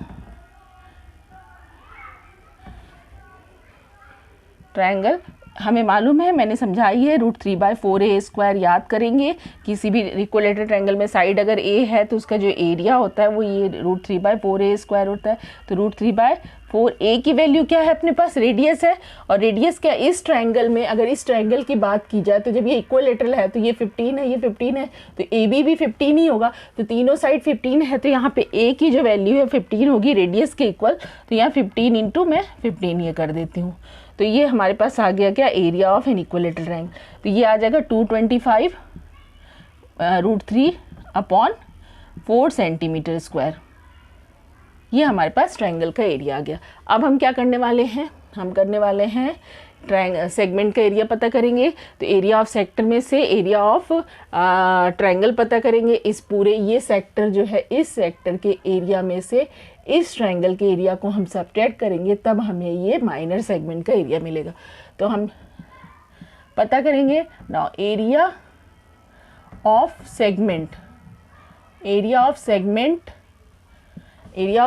हमें मालूम है, मैंने समझाई है, √3/4a² याद करेंगे। किसी भी इक्विलेटरल ट्रायंगल में साइड अगर a है तो उसका जो एरिया होता है वो ये √3/4a² होता है। तो √3/4a की वैल्यू क्या है अपने पास, रेडियस है, और रेडियस क्या इस ट्रायंगल में, अगर इस ट्रायंगल की बात की जाए तो जब ये इक्विलेटरल है तो ये 15 है, ये 15 है, तो AB भी 15 ही होगा। तो तीनों साइड 15 है, तो यहाँ पे a की जो वैल्यू है 15 होगी रेडियस के इक्वल, तो यहाँ 15 इंटू मैं 15 ये कर देती हूँ। तो ये हमारे पास आ गया क्या, area of an equilateral triangle. तो ये आ जाएगा 225 √3/4 सेंटीमीटर स्क्वायर। ये हमारे पास ट्रायंगल का एरिया आ गया। अब हम क्या करने वाले हैं, हम करने वाले हैं सेगमेंट का एरिया पता करेंगे, तो एरिया ऑफ सेक्टर में से एरिया ऑफ ट्रायंगल पता करेंगे। इस पूरे ये सेक्टर जो है, इस सेक्टर के एरिया में से इस ट्रायंगल के एरिया को हम सब्ट्रैक्ट करेंगे, तब हमें ये माइनर सेगमेंट का एरिया मिलेगा। तो हम पता करेंगे now area of segment, area of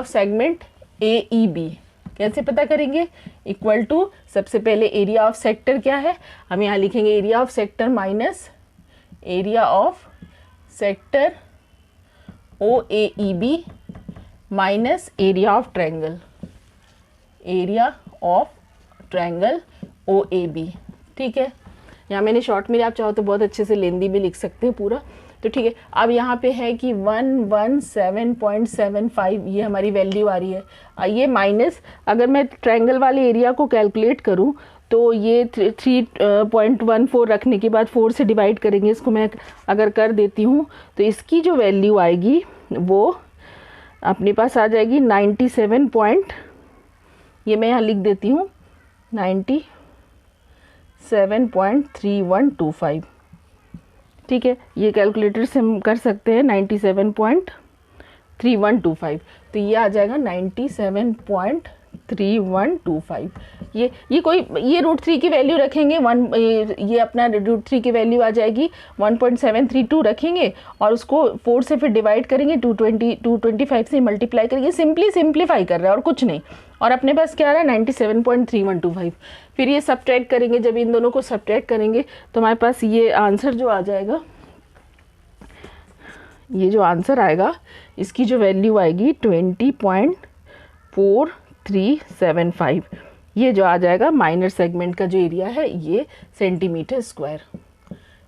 segment AEB कैसे पता करेंगे, इक्वल टू सबसे पहले एरिया ऑफ सेक्टर क्या है, हम यहाँ लिखेंगे area of sector minus area of sector OAEB minus area of triangle, area of triangle OAB। ठीक है, यहाँ मैंने शॉर्ट में, आप चाहो तो बहुत अच्छे से लेंदी भी लिख सकते हैं पूरा। तो ठीक है, अब यहाँ पे है कि 117.75 ये हमारी वैल्यू आ रही है। ये माइनस, अगर मैं ट्रायंगल वाले एरिया को कैलकुलेट करूँ तो ये 3.14 रखने के बाद 4 से डिवाइड करेंगे, इसको मैं अगर कर देती हूँ तो इसकी जो वैल्यू आएगी वो अपने पास आ जाएगी 97 ये मैं यहाँ लिख देती हूँ 97.3125। ठीक है, ये कैलकुलेटर से हम कर सकते हैं 97.3125, तो ये आ जाएगा 97.3125। ये कोई ये √3 की वैल्यू रखेंगे, ये अपना √3 की वैल्यू आ जाएगी 1.732 रखेंगे और उसको 4 से फिर डिवाइड करेंगे, 225 से मल्टीप्लाई करेंगे। सिंप्लीफाई कर रहा है और कुछ नहीं, और अपने पास क्या आ रहा है 97.3125। फिर ये सब्ट्रैक्ट करेंगे, जब इन दोनों को सब्ट्रैक्ट करेंगे तो हमारे पास ये आंसर जो आ जाएगा, ये जो आंसर आएगा इसकी जो वैल्यू आएगी 20.4375, ये जो आ जाएगा माइनर सेगमेंट का जो एरिया है ये सेंटीमीटर स्क्वायर।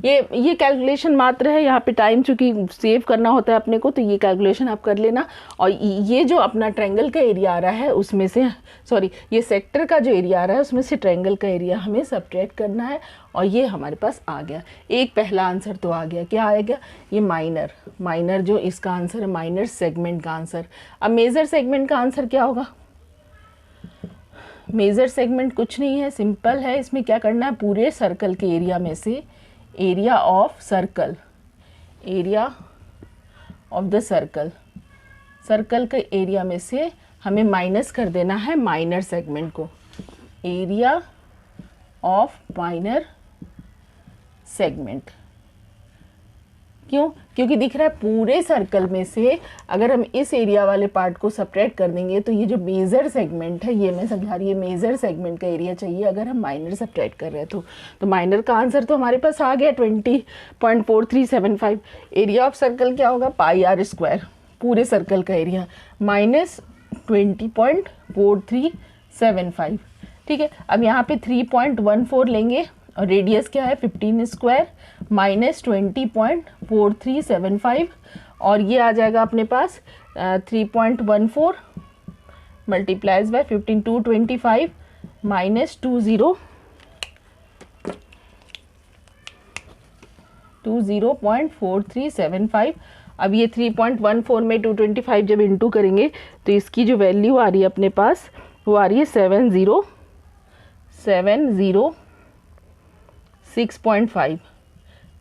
ये कैलकुलेशन मात्र है, यहाँ पे टाइम चूँकि सेव करना होता है अपने को, तो ये कैलकुलेशन आप कर लेना। और ये जो अपना ट्रायंगल का एरिया आ रहा है उसमें से, सॉरी ये सेक्टर का जो एरिया आ रहा है उसमें से ट्रायंगल का एरिया हमें सब्ट्रैक्ट करना है, और ये हमारे पास आ गया। एक पहला आंसर तो आ गया, क्या आएगा, ये माइनर जो इसका आंसर है, माइनर सेगमेंट का आंसर। अब मेजर सेगमेंट का आंसर क्या होगा, मेजर सेगमेंट कुछ नहीं है, सिंपल है। इसमें क्या करना है, पूरे सर्कल के एरिया में से area of circle, area of the circle के एरिया में से हमें माइनस कर देना है माइनर सेगमेंट को, एरिया ऑफ माइनर सेगमेंट। क्यों, क्योंकि दिख रहा है पूरे सर्कल में से अगर हम इस एरिया वाले पार्ट को सब्ट्रैक्ट कर देंगे तो ये जो मेजर सेगमेंट है, ये मैं समझा रही है, मेजर सेगमेंट का एरिया चाहिए अगर हम माइनर सब्ट्रैक्ट कर रहे हैं तो माइनर का आंसर तो हमारे पास आ गया 20.4375। एरिया ऑफ सर्कल क्या होगा, πr², पूरे सर्कल का एरिया माइनस 20.4375। ठीक है, अब यहाँ पे 3.14 लेंगे और रेडियस क्या है 15² माइनस 20.4375, और ये आ जाएगा अपने पास 3.14 मल्टीप्लाइज बाय 15, 225 माइनस 20.4375। अब ये 3.14 में 225 जब इंटू करेंगे तो इसकी जो वैल्यू आ रही है अपने पास वो आ रही है 706.5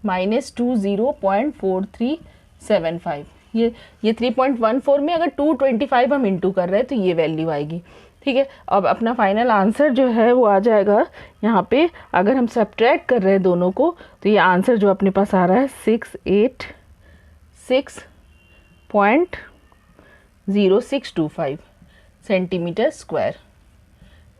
माइनस 20.4375। ये 3.14 में अगर 225 हम इंटू कर रहे हैं तो ये वैल्यू आएगी। ठीक है, अब अपना फाइनल आंसर जो है वो आ जाएगा यहाँ पे, अगर हम सब्ट्रैक्ट कर रहे हैं दोनों को तो ये आंसर जो अपने पास आ रहा है 686.0625 सेंटीमीटर स्क्वायर।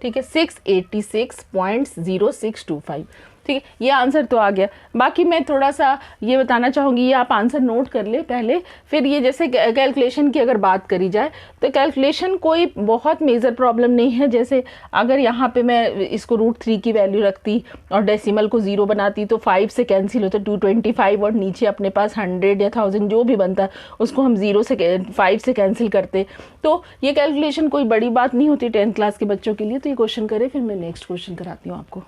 ठीक है, 686.0625। ठीक है, ये आंसर तो आ गया। बाकी मैं थोड़ा सा ये बताना चाहूँगी, ये आप आंसर नोट कर ले पहले, फिर ये जैसे कैलकुलेशन की अगर बात करी जाए तो कैलकुलेशन कोई बहुत मेजर प्रॉब्लम नहीं है। जैसे अगर यहाँ पे मैं इसको √3 की वैल्यू रखती और डेसिमल को 0 बनाती तो 5 से कैंसिल होता 225, और नीचे अपने पास 100 या 1000 जो भी बनता उसको हम 5 से कैंसिल करते, तो ये कैलकुलेशन कोई बड़ी बात नहीं होती 10th क्लास के बच्चों के लिए। तो ये क्वेश्चन करें, फिर मैं नेक्स्ट क्वेश्चन कराती हूँ आपको।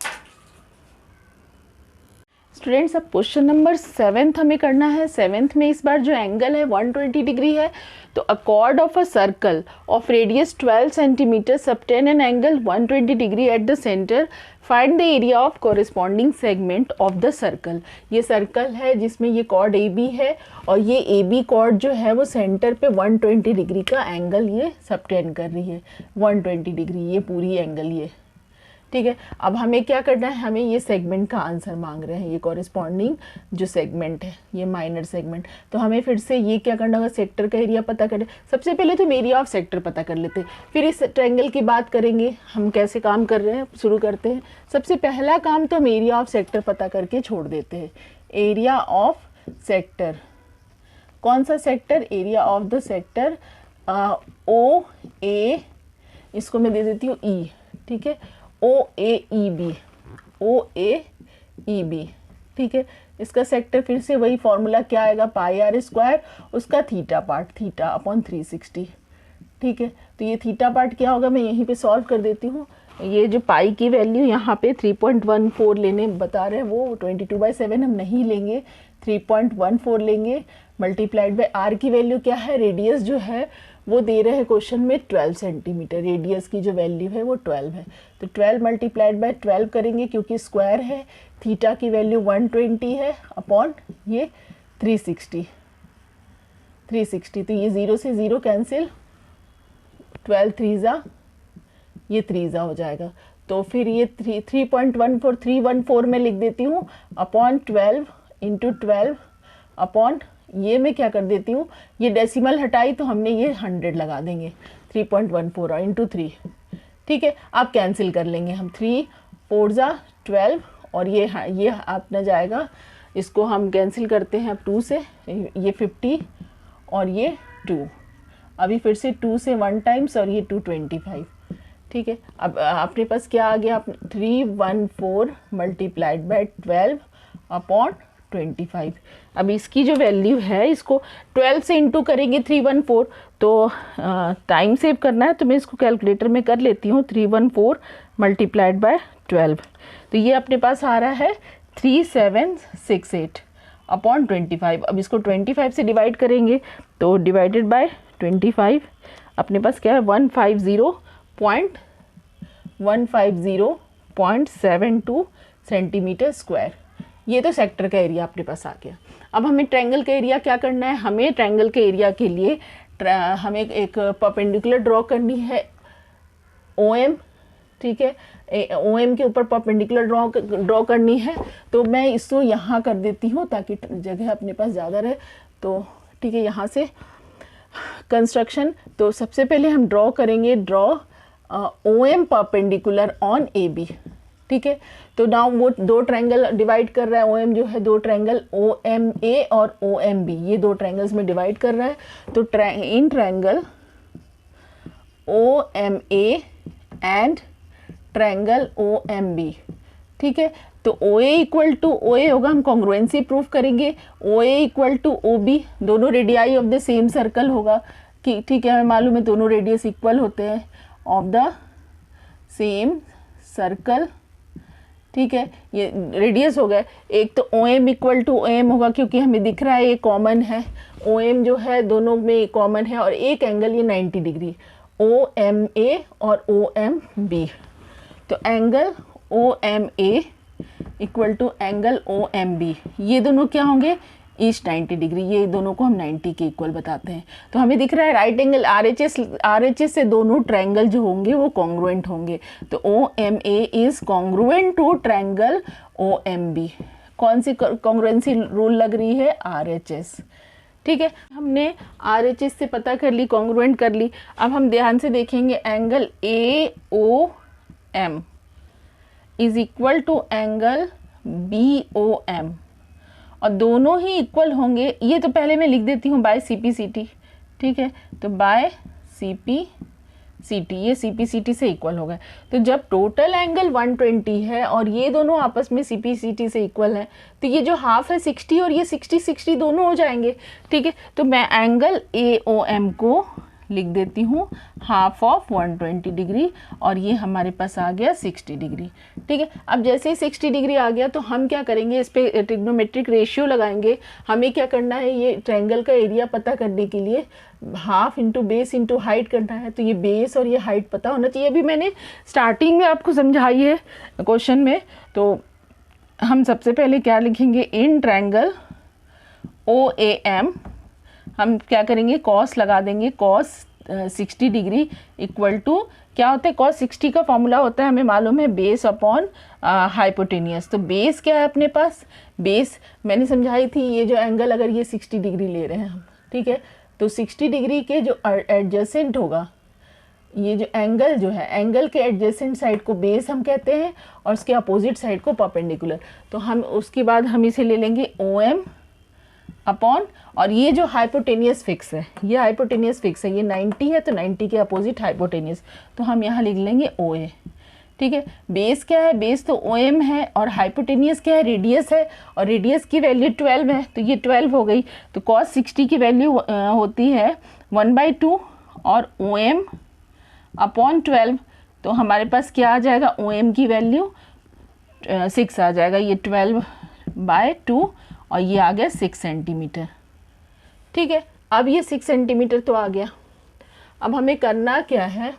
स्टूडेंट्स अब क्वेश्चन नंबर 7 हमें करना है। 7 में इस बार जो एंगल है 120 डिग्री है। तो a chord of a circle of radius 12 centimetre subtend an angle 120 degree at the centre, find the area of corresponding segment of the circle. ये सर्कल है जिसमें ये कॉर्ड ए बी है और ये ए बी कॉर्ड जो है वो सेंटर पे 120 डिग्री का एंगल ये सबटेन कर रही है। 120 डिग्री ये पूरी एंगल ये, ठीक है। अब हमें क्या करना है, हमें ये सेगमेंट का आंसर मांग रहे हैं, ये कॉरेस्पॉन्डिंग जो सेगमेंट है ये माइनर सेगमेंट। तो हमें फिर से ये क्या करना होगा, सेक्टर का एरिया पता करें। सबसे पहले तो एरिया ऑफ सेक्टर पता कर लेते हैं, फिर इस ट्रायंगल की बात करेंगे हम कैसे काम कर रहे हैं। शुरू करते हैं। सबसे पहला काम तो हम एरिया ऑफ सेक्टर पता करके छोड़ देते हैं। एरिया ऑफ सेक्टर, कौन सा sector, area of the sector O A, इसको मैं दे देती हूँ ई, ठीक है। ओ ए ई बी, ओ ए ई बी, ठीक है। इसका सेक्टर फिर से वही फॉर्मूला क्या आएगा, पाई आर स्क्वायर, उसका थीटा पार्ट थीटा अपॉन 360, ठीक है। तो ये थीटा पार्ट क्या होगा, मैं यहीं पे सॉल्व कर देती हूँ। ये जो पाई की वैल्यू यहाँ पे 3.14 लेने बता रहे हैं, वो 22/7 हम नहीं लेंगे, 3.14 लेंगे। मल्टीप्लाइड बाय आर की वैल्यू क्या है, रेडियस जो है वो दे रहे हैं क्वेश्चन में 12 सेंटीमीटर, रेडियस की जो वैल्यू है वो 12 है। तो 12 मल्टीप्लाइड बाय 12 करेंगे क्योंकि स्क्वायर है, थीटा की वैल्यू 120 है अपॉन ये 360। तो ये 0 से 0 कैंसिल, 12 3 ये 3 हो जाएगा। तो फिर ये 3.14 में लिख देती हूँ अपॉन 12 इंटू 12 अपॉन ये मैं क्या कर देती हूँ, ये डेसिमल हटाई तो हमने ये 100 लगा देंगे, 3.14 और इंटू 3, ठीक है। आप कैंसिल कर लेंगे हम, 3 4 12 और ये अपना जाएगा, इसको हम कैंसिल करते हैं अब 2 से, ये 50 और ये 2, अभी फिर से 2 से 1 टाइम्स और ये 225, ठीक है। अब अपने पास क्या आ गया, 314 मल्टीप्लाइड बाय 12 अपॉन 25। अब इसकी जो वैल्यू है, इसको 12 से इंटू करेंगे 314, तो टाइम सेव करना है तो मैं इसको कैलकुलेटर में कर लेती हूँ। 314 मल्टीप्लाइड बाय 12, तो ये अपने पास आ रहा है 3768 अपॉन 25। अब इसको 25 से डिवाइड करेंगे तो डिवाइडेड बाय 25 अपने पास क्या है, 150.72 सेंटीमीटर स्क्वायर। ये तो सेक्टर का एरिया अपने पास आ गया। अब हमें ट्रायंगल का एरिया क्या करना है, हमें ट्रायंगल के एरिया के लिए हमें एक परपेंडिकुलर ड्रॉ करनी है, OM, ठीक है। OM के ऊपर परपेंडिकुलर ड्रॉ करनी है, तो मैं इसको यहाँ कर देती हूँ ताकि जगह अपने पास ज़्यादा रहे। तो ठीक है, यहाँ से कंस्ट्रक्शन, तो सबसे पहले हम ड्रॉ करेंगे, OM परपेंडिकुलर ऑन AB, ठीक है। तो नाउ वो दो ट्रायंगल डिवाइड कर रहा है, OM जो है दो ट्रायंगल OMA और OMB, ये दो ट्रायंगल्स में डिवाइड कर रहा है। तो in triangle OMA and triangle OMB, ठीक है। तो OA इक्वल टू OA होगा, हम कॉन्ग्रुएंसी प्रूफ करेंगे। OA इक्वल टू OB, दोनों radii of the same circle होगा कि, ठीक है, हमें मालूम है दोनों रेडियस इक्वल होते हैं ऑफ द सेम सर्कल, ठीक है। ये रेडियस हो गया। एक तो OM इक्वल टू OM होगा क्योंकि हमें दिख रहा है ये कॉमन है, OM जो है दोनों में कॉमन है, और एक एंगल ये 90 डिग्री, OMA और OMB। तो angle OMA equal to angle OMB, ये दोनों क्या होंगे, ईस्ट 90 डिग्री, ये दोनों को हम 90 के इक्वल बताते हैं। तो हमें दिख रहा है राइट एंगल RHS से दोनों ट्रायंगल जो होंगे वो कॉन्ग्रुएंट होंगे। तो OMA is congruent to triangle OMB। कौन सी कॉन्ग्रुएंसी रूल लग रही है, RHS, ठीक है। हमने RHS से पता कर ली, कॉन्ग्रुएंट कर ली। अब हम ध्यान से देखेंगे, angle AOM is equal to angle BOM, और दोनों ही इक्वल होंगे। ये तो पहले मैं लिख देती हूँ बाय CPCT, ठीक है। तो बाय CPCT, ये CPCT से इक्वल होगा। तो जब टोटल एंगल 120 है और ये दोनों आपस में CPCT से इक्वल है, तो ये जो हाफ है 60 और ये 60 दोनों हो जाएंगे, ठीक है। तो मैं एंगल AOM को लिख देती हूँ हाफ ऑफ 120 डिग्री, और ये हमारे पास आ गया 60 डिग्री। ठीक है, अब जैसे ही 60 डिग्री आ गया तो हम क्या करेंगे, इस पे ट्रिग्नोमेट्रिक रेशियो लगाएंगे। हमें क्या करना है, ये ट्रायंगल का एरिया पता करने के लिए half into base into height करना है। तो ये बेस और ये हाइट पता होना चाहिए। अभी मैंने स्टार्टिंग में आपको समझाई है क्वेश्चन में। तो हम सबसे पहले क्या लिखेंगे, इन ट्रायंगल OAM हम क्या करेंगे, कॉस लगा देंगे। कॉस 60 डिग्री इक्वल टू क्या होता है, कॉस 60 का फॉर्मूला होता है हमें मालूम है, बेस अपॉन हाइपोटेनियस। तो बेस क्या है अपने पास, बेस मैंने समझाई थी, ये जो एंगल अगर ये 60 डिग्री ले रहे हैं हम, ठीक है, तो 60 डिग्री के जो एडजेसेंट होगा, ये जो एंगल है, एंगल के एडजेसेंट साइड को बेस हम कहते हैं और उसके अपोजिट साइड को परपेंडिकुलर। तो हम उसके बाद हम इसे ले लेंगे OM अपॉन, और ये जो हाइपोटेनियस फिक्स है, ये हाइपोटेनियस फिक्स है, ये 90 है तो 90 के अपोजिट हाइपोटेनियस, तो हम यहाँ लिख लेंगे OA। ठीक है, बेस क्या है, बेस तो OM है, और हाइपोटेनियस क्या है, रेडियस है, और रेडियस की वैल्यू 12 है, तो ये 12 हो गई। तो cos 60 की वैल्यू होती है 1/2 और OM अपॉन 12। तो हमारे पास क्या आ जाएगा, OM की वैल्यू 6 आ जाएगा, ये 12/2 और ये आ गया 6 सेंटीमीटर। ठीक है, अब ये 6 सेंटीमीटर तो आ गया। अब हमें करना क्या है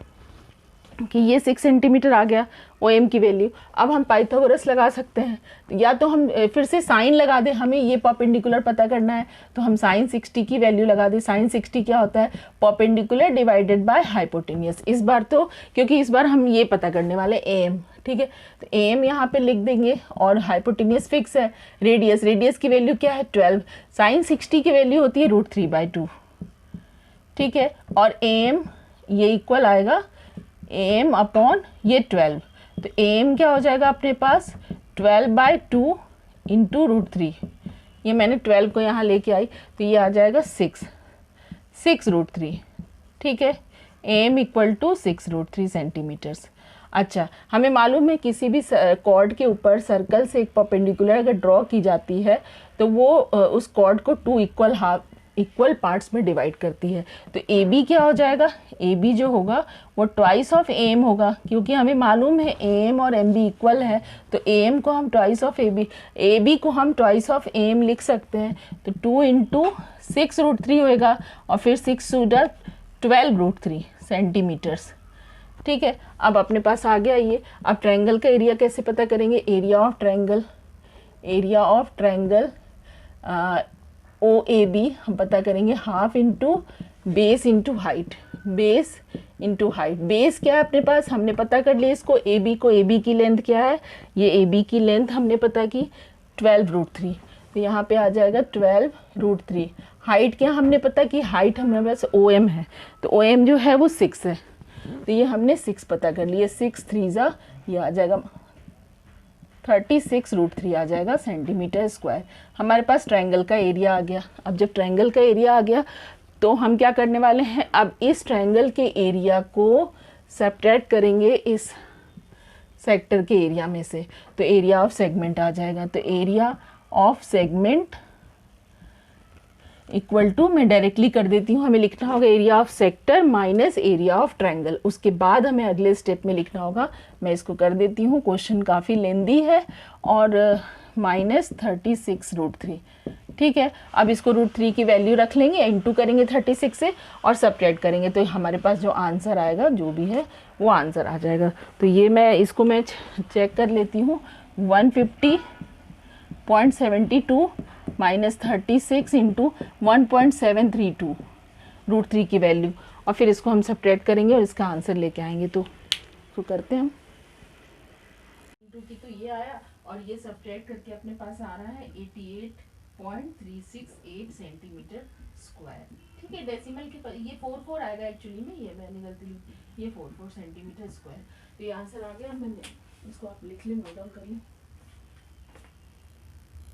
कि ये 6 सेंटीमीटर आ गया OM की वैल्यू। अब हम पाइथागोरस लगा सकते हैं, या तो हम फिर से साइन लगा दें, हमें ये परपेंडिकुलर पता करना है तो हम साइन 60 की वैल्यू लगा दें। साइन 60 क्या होता है, परपेंडिकुलर डिवाइडेड बाय हाइपोटेनियस। इस बार तो क्योंकि इस बार हम ये पता करने वाले AM, ठीक है, तो AM यहाँ पे लिख देंगे, और हाइपोटेनियस फिक्स है, रेडियस की वैल्यू क्या है 12, साइन 60 की वैल्यू होती है √3/2। ठीक है, और AM ये इक्वल आएगा AM अपॉन ये 12। तो AM क्या हो जाएगा अपने पास 12/2 इंटू √3। ये मैंने 12 को यहाँ लेके आई तो ये आ जाएगा 6 √3। ठीक है, AM इक्वल टू 6 √3 सेंटीमीटर्स। अच्छा, हमें मालूम है किसी भी कॉर्ड के ऊपर सर्कल से एक परपेंडिकुलर अगर ड्रॉ की जाती है तो वो उस कॉर्ड को 2 इक्वल पार्ट्स में डिवाइड करती है। तो AB क्या हो जाएगा, AB जो होगा वो ट्वाइस ऑफ AM होगा, क्योंकि हमें मालूम है AM और MB इक्वल है। तो AM को हम ट्वाइस ऑफ AB को हम ट्वाइस ऑफ AM लिख सकते हैं। तो 2 इंटू 6 √3 होएगा, और फिर 6 × 12 √3 सेंटीमीटर्स। ठीक है, अब अपने पास आ गया ये। अब ट्रायंगल का एरिया कैसे पता करेंगे, एरिया ऑफ ट्रायंगल OAB हम पता करेंगे half into base into height. Base क्या है अपने पास, हमने पता कर लिया इसको। AB की लेंथ क्या है, ये AB की लेंथ हमने पता की 12 √3, तो यहाँ पे आ जाएगा 12 √3। हाइट क्या हमने पता की, हाइट हमारे पास OM है, तो OM जो है वो 6 है, तो ये हमने 6 पता कर लिया। 6 3 ये आ जाएगा 36 √3 आ जाएगा सेंटीमीटर स्क्वायर। हमारे पास ट्रायंगल का एरिया आ गया। अब जब ट्रायंगल का एरिया आ गया तो हम क्या करने वाले हैं, अब इस ट्रायंगल के एरिया को सब्ट्रैक्ट करेंगे इस सेक्टर के एरिया में से, तो एरिया ऑफ सेगमेंट आ जाएगा। तो area of segment equal to, मैं डायरेक्टली कर देती हूँ, हमें लिखना होगा area of sector minus area of triangle. उसके बाद हमें अगले स्टेप में लिखना होगा, मैं इसको कर देती हूँ, क्वेश्चन काफ़ी लेंदी है, और -36 √3। ठीक है, अब इसको √3 की वैल्यू रख लेंगे, इंटू करेंगे 36 से और सब्ट्रैक्ट करेंगे, तो हमारे पास जो आंसर आएगा, जो भी है वो आंसर आ जाएगा। तो ये मैं चेक कर लेती हूँ, 150.72 माइनस 36 इंटू 1.732 √3 की वैल्यू, और फिर इसको हम सब्ट्रैक्ट करेंगे और इसका आंसर लेके आएंगे। तो करते हैं हम, इंटू की तो ये आया, और ये सब्ट्रैक्ट करके अपने पास आ रहा है 88.368 सेंटीमीटर स्क्वायर। ठीक है, डेसिमल के ये 44 आएगा एक्चुअली में, ये मैंने गलती ली, ये 44 सेंटीमीटर स्क्वायर। तो ये आंसर आ गया। मैंने इसको आप लिख लें, नोट डाउन कर लें।